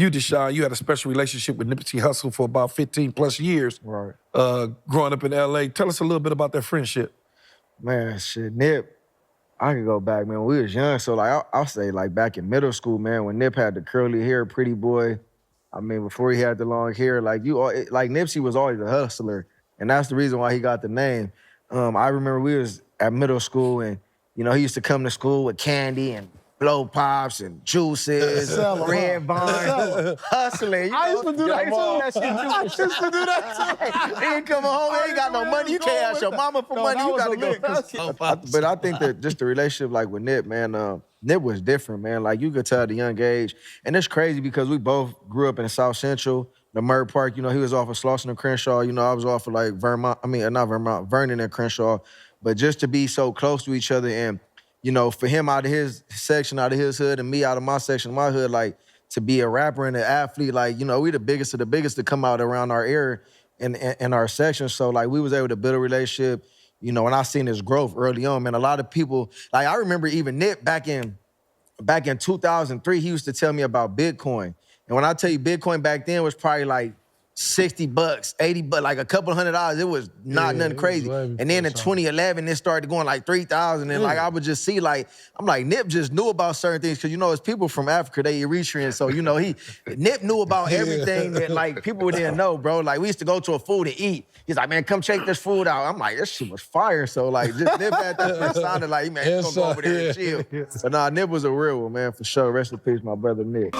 You, DeSean, you had a special relationship with Nipsey Hussle for about 15 plus years. Right. Growing up in LA. Tell us a little bit about that friendship. Man, shit, Nip, I could go back, man, when we was young. So, like, I'll say, like, back in middle school, man, when Nip had the curly hair, pretty boy, I mean, before he had the long hair, like, Nipsey was always a hustler, and that's the reason why he got the name. I remember we was at middle school, and, you know, he used to come to school with candy and blow pops and juices, red vine, hustling. I used to do that too. I used to do that too. He ain't coming home, he ain't got no money. You can't ask your mama for money. You gotta go. But I think that just the relationship, like with Nip, man, Nip was different, man. Like you could tell at a young age, and it's crazy because we both grew up in South Central, the Murray Park. You know, he was off of Slauson and Crenshaw. You know, I was off of like Vernon and Crenshaw. But just to be so close to each other and, you know, for him out of his section, out of his hood, and me out of my section, my hood, like, to be a rapper and an athlete, like, you know, we the biggest of the biggest to come out around our area in our section. So, like, we was able to build a relationship, you know, and I seen his growth early on, man. A lot of people, like, I remember even Nip back in 2003, he used to tell me about Bitcoin. And when I tell you Bitcoin back then was probably like $60, $80, like a couple $100. It was not nothing crazy. And then in 2011, it started going like 3,000. And like I would just see like, I'm like, Nip just knew about certain things. Cause you know, it's people from Africa, they Eritrean. So, you know, Nip knew about everything that like people didn't know, bro. Like we used to go to a food to eat. He's like, man, come check this food out. I'm like, this shit was fire. So like, just Nip had that, it sounded like, man, he's gonna go over there and chill. But nah, Nip was a real one, man, for sure. Rest in peace, my brother Nip.